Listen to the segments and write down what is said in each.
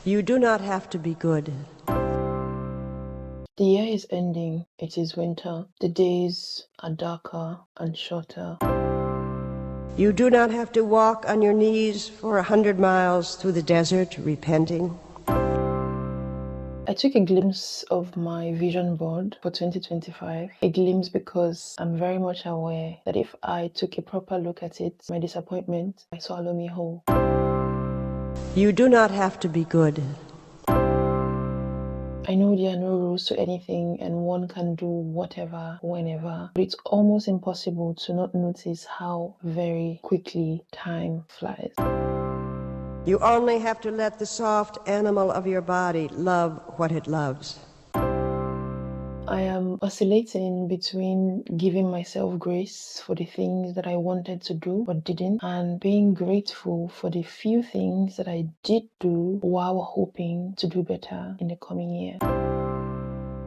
You do not have to be good. The year is ending. It is winter. The days are darker and shorter. You do not have to walk on your knees for 100 miles through the desert repenting. I took a glimpse of my vision board for 2025. A glimpse because I'm very much aware that if I took a proper look at it, my disappointment might swallow me whole. You do not have to be good. I know there are no rules to anything and one can do whatever, whenever, but it's almost impossible to not notice how very quickly time flies. You only have to let the soft animal of your body love what it loves. I am oscillating between giving myself grace for the things that I wanted to do but didn't, and being grateful for the few things that I did do while hoping to do better in the coming year.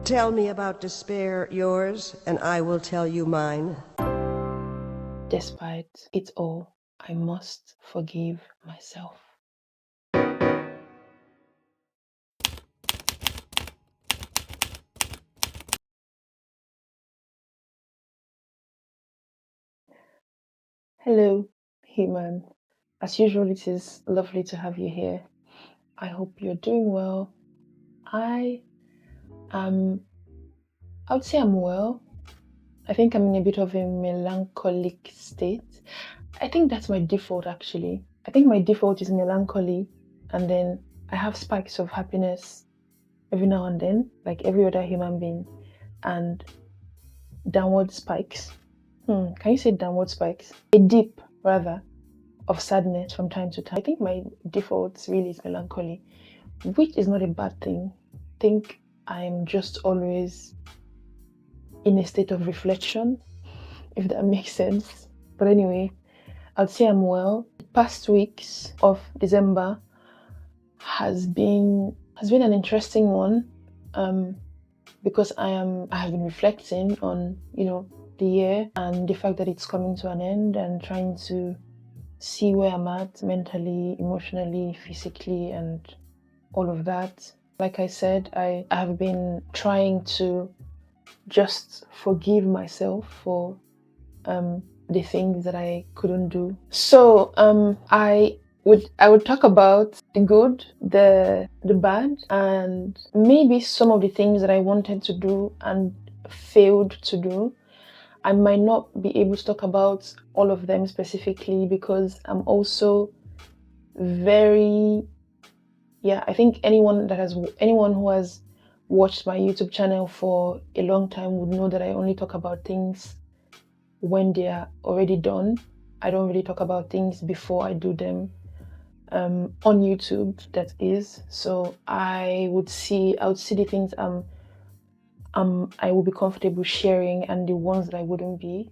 Tell me about despair, yours, and I will tell you mine. Despite it all, I must forgive myself. Hello, human. As usual, it is lovely to have you here. I hope you're doing well. I am, I would say I'm well. I think I'm in a bit of a melancholic state. I think that's my default actually. I think my default is melancholy, and then I have spikes of happiness every now and then, like every other human being, and downward spikes. Can you say downward spikes? A dip, rather, of sadness from time to time. I think my default really is melancholy, which is not a bad thing. I think I'm just always in a state of reflection, if that makes sense. But anyway, I'd say I'm well. The past weeks of December has been an interesting one, because I have been reflecting on the year and the fact that it's coming to an end, and trying to see where I'm at mentally, emotionally, physically, and all of that. Like I said, I have been trying to just forgive myself for the things that I couldn't do. So I would talk about the good, the bad, and maybe some of the things that I wanted to do and failed to do. I might not be able to talk about all of them specifically because I'm also very, I think anyone who has watched my YouTube channel for a long time would know that I only talk about things when they are already done. I don't really talk about things before I do them, on YouTube, that is. So I would see the things I would be comfortable sharing and the ones that I wouldn't be.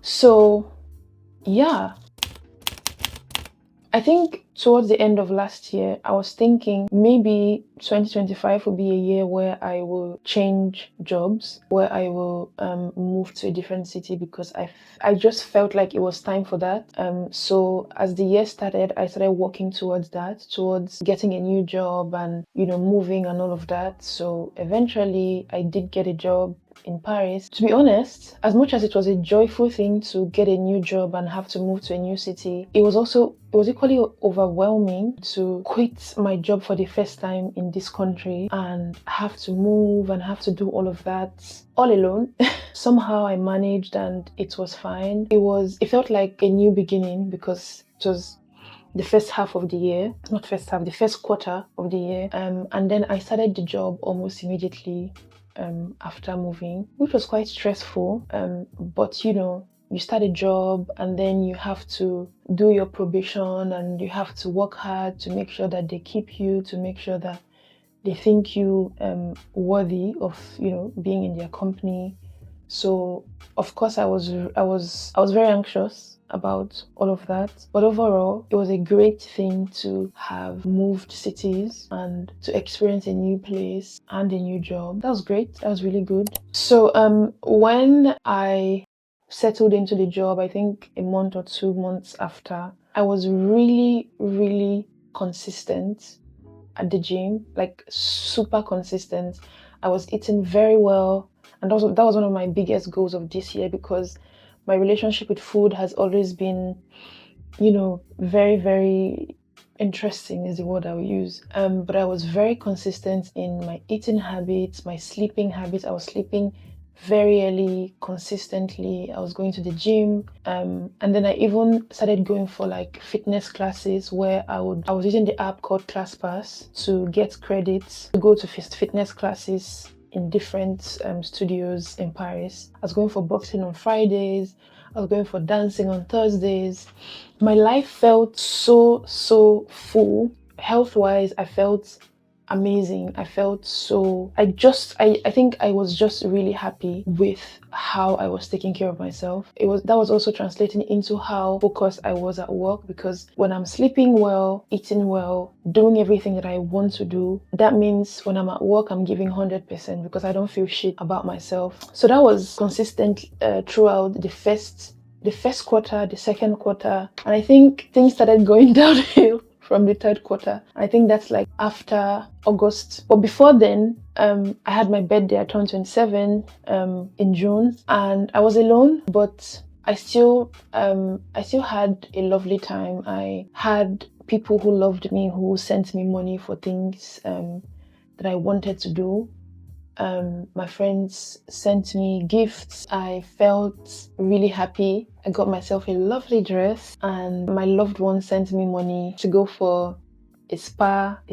So yeah, I think towards the end of last year, I was thinking maybe 2025 will be a year where I will change jobs, where I will move to a different city, because I just felt like it was time for that. So as the year started, I started working towards that, towards getting a new job and, moving and all of that. So eventually I did get a job in Paris. To be honest, as much as it was a joyful thing to get a new job and have to move to a new city, it was equally overwhelming to quit my job for the first time in this country and have to move and have to do all of that all alone. Somehow I managed and it was fine. It felt like a new beginning because it was the first half of the year, not first half, the first quarter of the year. And then I started the job almost immediately after moving, which was quite stressful. But you start a job and then you have to do your probation and you have to work hard to make sure that they keep you, to make sure that they think you worthy of being in their company. So of course I was very anxious about all of that, but overall it was a great thing to have moved cities and to experience a new place and a new job. That was great. That was really good. So when I settled into the job, I think a month or 2 months after, I was really, really consistent at the gym, like super consistent. I was eating very well, and that was one of my biggest goals of this year, because my relationship with food has always been, very, very interesting is the word I will use. But I was very consistent in my eating habits, my sleeping habits. I was sleeping very early, consistently. I was going to the gym, and then I even started going for like fitness classes, where I was using the app called ClassPass to get credits to go to fitness classes in different studios in Paris. I was going for boxing on Fridays. I was going for dancing on Thursdays. My life felt so full. Health-wise, I felt amazing. I felt so, I think I was just really happy with how I was taking care of myself. That was also translating into how focused I was at work, because when I'm sleeping well, eating well, doing everything that I want to do, that means when I'm at work, I'm giving 100%, because I don't feel shit about myself. So that was consistent throughout the first quarter, the second quarter, and I think things started going downhill from the third quarter. I think that's like after August. But before then, I had my birthday. I turned 27 in June, and I was alone, but I still had a lovely time. I had people who loved me, who sent me money for things that I wanted to do. My friends sent me gifts. I felt really happy. I got myself a lovely dress, and my loved one sent me money to go for a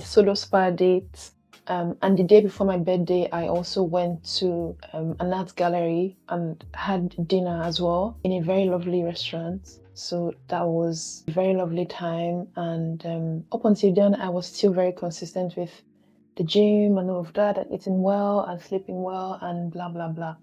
solo spa date. And the day before my birthday, I also went to an art gallery and had dinner as well in a very lovely restaurant. So that was a very lovely time. And up until then, I was still very consistent with the gym and all of that, and eating well and sleeping well and blah blah blah.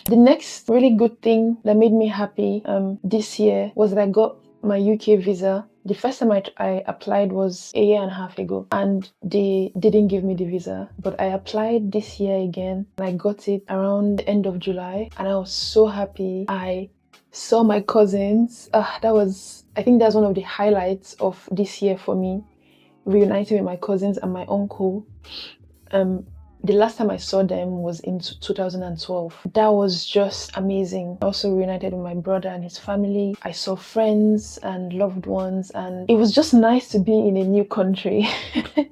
The next really good thing that made me happy this year was that I got my UK visa. The first time I applied was a year and a half ago, and they didn't give me the visa, but I applied this year again, and I got it around the end of July, and I was so happy. I saw my cousins. I think that's one of the highlights of this year for me, reuniting with my cousins and my uncle. The last time I saw them was in 2012. That was just amazing. I also reunited with my brother and his family. I saw friends and loved ones, and it was just nice to be in a new country.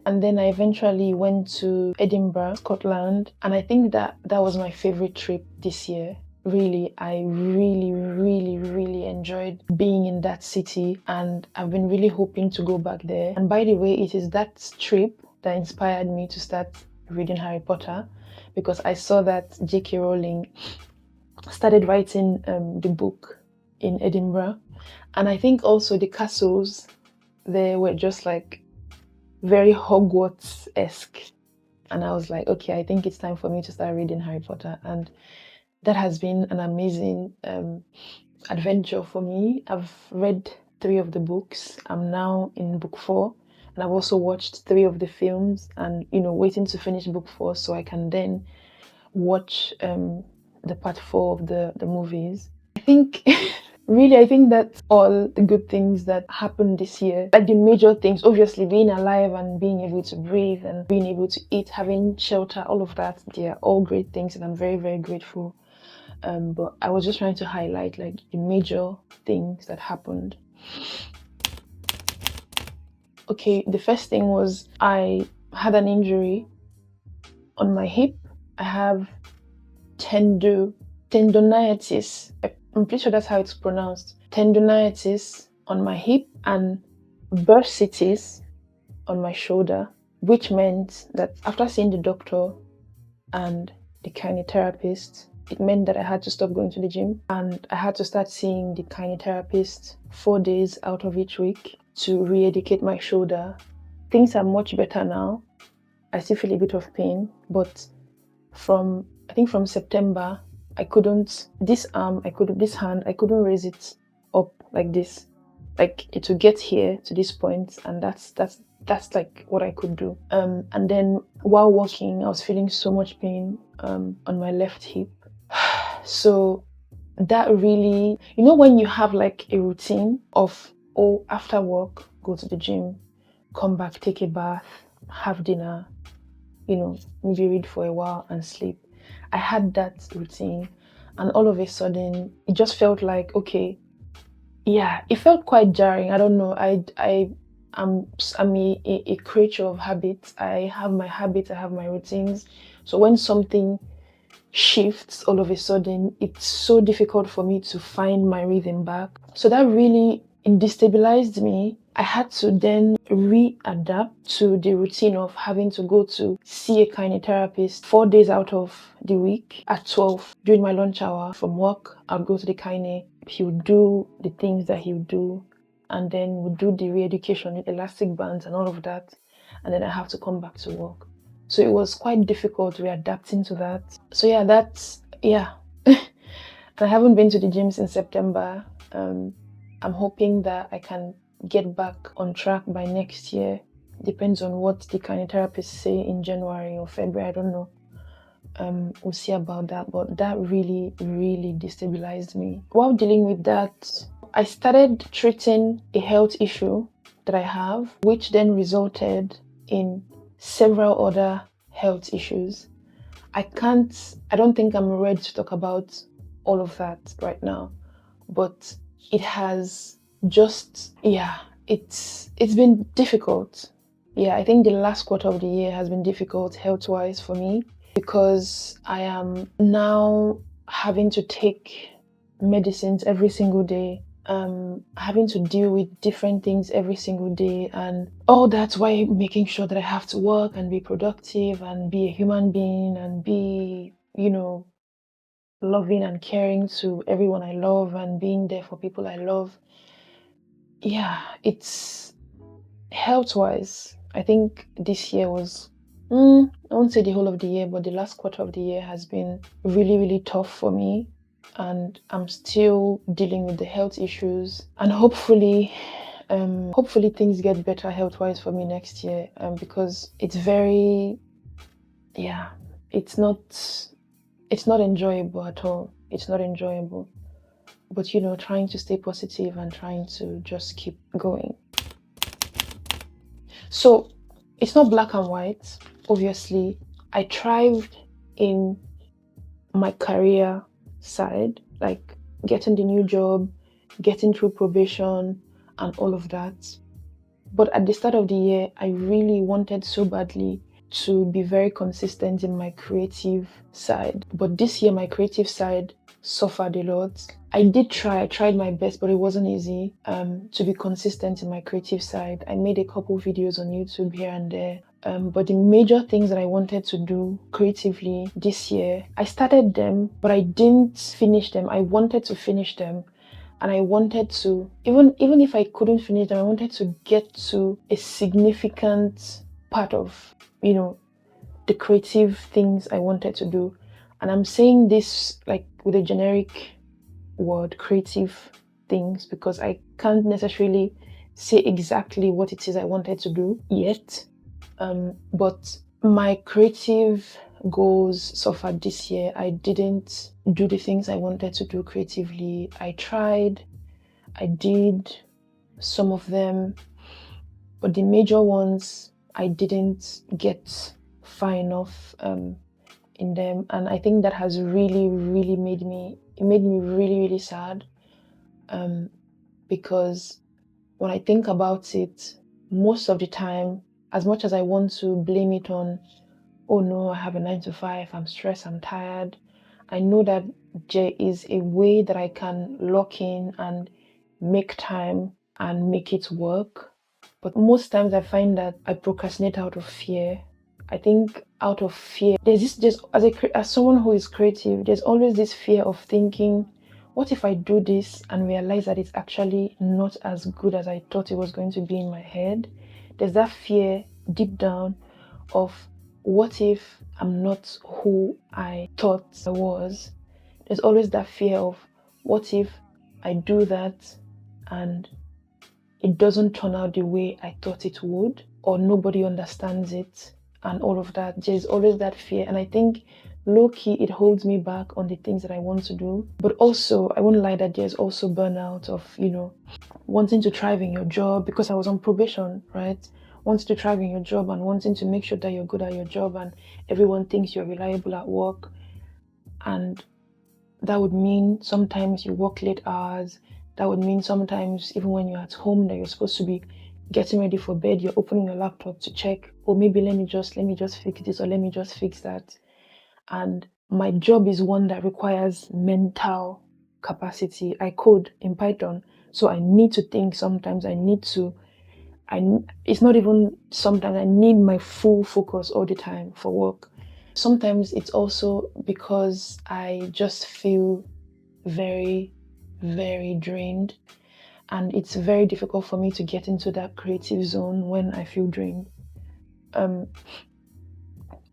And then I eventually went to Edinburgh, Scotland, and I think that was my favorite trip this year. Really, I really enjoyed being in that city, and I've been really hoping to go back there. And by the way, it is that trip that inspired me to start reading Harry Potter, because I saw that J.K. Rowling started writing the book in Edinburgh, and I think also the castles there were just like very Hogwarts-esque, and I was like, okay, I think it's time for me to start reading Harry Potter. And that has been an amazing adventure for me. I've read 3 of the books. I'm now in book 4, and I've also watched 3 of the films, and waiting to finish book 4 so I can then watch the part 4 of the movies. I think I think that's all the good things that happened this year. Like the major things, obviously being alive and being able to breathe and being able to eat, having shelter, all of that, they are all great things, and I'm very, very grateful. But I was just trying to highlight like the major things that happened. Okay, the first thing was I had an injury on my hip. I have tendonitis. I'm pretty sure that's how it's pronounced. Tendonitis on my hip and bursitis on my shoulder, which meant that after seeing the doctor and the kinesiologist, it meant that I had to stop going to the gym, and I had to start seeing the kinesiologist 4 days out of each week to re-educate my shoulder. Things are much better now. I still feel a bit of pain, but from September, this hand, I couldn't raise it up like this. Like it would get here to this point, and that's like what I could do. And then while walking, I was feeling so much pain on my left hip. So that really, when you have like a routine of, after work, go to the gym, come back, take a bath, have dinner, maybe read for a while and sleep. I had that routine, and all of a sudden it just felt like, okay, yeah, it felt quite jarring. I don't know. I'm a creature of habits. I have my habits, I have my routines. So when something shifts all of a sudden, it's so difficult for me to find my rhythm back. So that really destabilized me. I had to then readapt to the routine of having to go to see a kinetherapist 4 days out of the week at 12 during my lunch hour from work. I'll go to the kine. He would do the things that he would do, and then would do the re-education with elastic bands and all of that. And then I have to come back to work. So it was quite difficult readapting to that. So yeah. I haven't been to the gym since September. I'm hoping that I can get back on track by next year. Depends on what the kinetotherapists say in January or February. I don't know. We'll see about that. But that really, really destabilized me. While dealing with that, I started treating a health issue that I have, which then resulted in several other health issues. I don't think I'm ready to talk about all of that right now, but it has just, it's been difficult. I think the last quarter of the year has been difficult health-wise for me because I am now having to take medicines every single day, having to deal with different things every single day, and all that's why making sure that I have to work and be productive and be a human being and be, loving and caring to everyone I love and being there for people I love. It's health-wise, I think this year was, I won't say the whole of the year, but the last quarter of the year has been really, really tough for me. And I'm still dealing with the health issues, and hopefully things get better health-wise for me next year, because it's very, it's not enjoyable at all. It's not enjoyable, but trying to stay positive and trying to just keep going. So it's not black and white. Obviously, I thrived in my career side, like getting the new job, getting through probation and all of that. But at the start of the year, I really wanted so badly to be very consistent in my creative side. But this year, my creative side suffered a lot. I tried my best, but it wasn't easy to be consistent in my creative side. I made a couple videos on YouTube here and there. But the major things that I wanted to do creatively this year, I started them, but I didn't finish them. I wanted to finish them. And I wanted to, even if I couldn't finish them, I wanted to get to a significant part of, the creative things I wanted to do. And I'm saying this like with a generic word, creative things, because I can't necessarily say exactly what it is I wanted to do yet. But my creative goals suffered this year. I didn't do the things I wanted to do creatively. I tried, I did some of them, but the major ones I didn't get far enough in them, and I think that has really, really made me really, really sad, because when I think about it, most of the time, as much as I want to blame it on, oh no, I have a 9 to 5, I'm stressed, I'm tired, I know that there is a way that I can lock in and make time and make it work. But most times I find that I procrastinate out of fear. I think out of fear, as someone who is creative, there's always this fear of thinking, what if I do this and realize that it's actually not as good as I thought it was going to be in my head? There's that fear deep down of, what if I'm not who I thought I was? There's always that fear of, what if I do that and it doesn't turn out the way I thought it would, or nobody understands it and all of that. There's always that fear, and I think low-key it holds me back on the things that I want to do. But also, I won't lie that there's also burnout of, wanting to thrive in your job, because I was on probation, right? wanting to thrive in your job and wanting to make sure that you're good at your job and everyone thinks you're reliable at work. And that would mean sometimes you work late hours. That would mean sometimes even when you're at home that you're supposed to be getting ready for bed, you're opening your laptop to check, oh, maybe let me just fix this or let me just fix that. And my job is one that requires mental capacity. I code in Python, so I need to think sometimes. It's not even sometimes, I need my full focus all the time for work. Sometimes it's also because I just feel very, very drained, and it's very difficult for me to get into that creative zone when I feel drained. But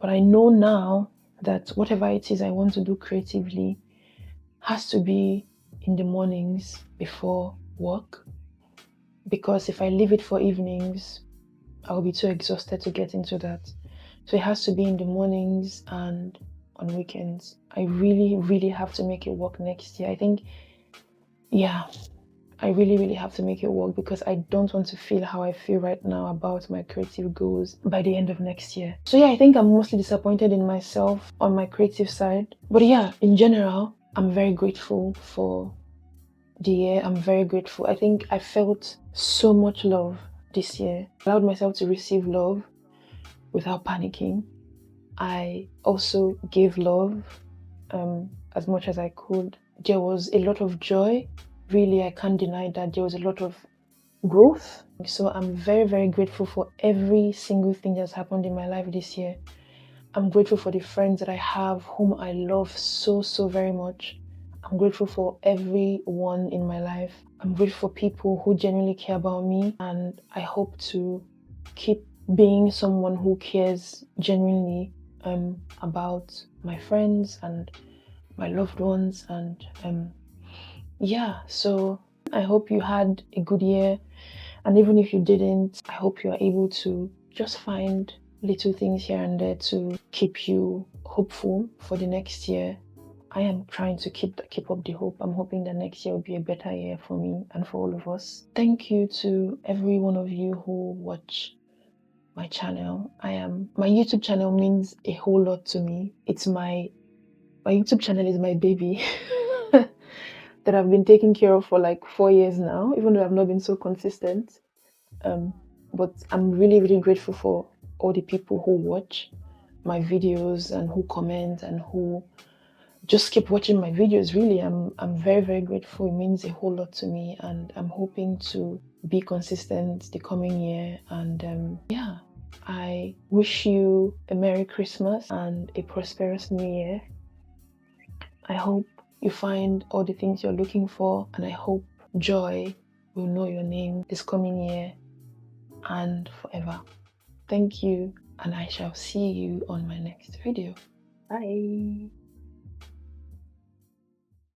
I know now that whatever it is I want to do creatively has to be in the mornings before work, because if I leave it for evenings, I'll be too exhausted to get into that. So it has to be in the mornings and on weekends. I really, really have to make it work next year. I think, yeah, I really, really have to make it work, because I don't want to feel how I feel right now about my creative goals by the end of next year. So yeah, I think I'm mostly disappointed in myself on my creative side. But yeah, in general, I'm very grateful for the year. I'm very grateful. I think I felt so much love this year. I allowed myself to receive love without panicking. I also gave love as much as I could. There was a lot of joy. Really, I can't deny that there was a lot of growth. So I'm very, very grateful for every single thing that's happened in my life this year. I'm grateful for the friends that I have, whom I love so, so very much. I'm grateful for everyone in my life. I'm grateful for people who genuinely care about me, and I hope to keep being someone who cares genuinely about my friends and my loved ones. And yeah, so I hope you had a good year, and even if you didn't, I hope you are able to just find little things here and there to keep you hopeful for the next year. I am trying to keep up the hope. I'm hoping that next year will be a better year for me and for all of us. Thank you to every one of you who watch my channel. My YouTube channel means a whole lot to me. It's my YouTube channel is my baby that I've been taking care of for like 4 years now, even though I've not been so consistent. But I'm really, really grateful for all the people who watch my videos and who comment and who just keep watching my videos. Really, I'm very, very grateful. It means a whole lot to me, and I'm hoping to be consistent the coming year. And yeah, I wish you a Merry Christmas and a prosperous New Year. I hope you find all the things you're looking for, and I hope joy will know your name this coming year and forever. Thank you, and I shall see you on my next video. Bye.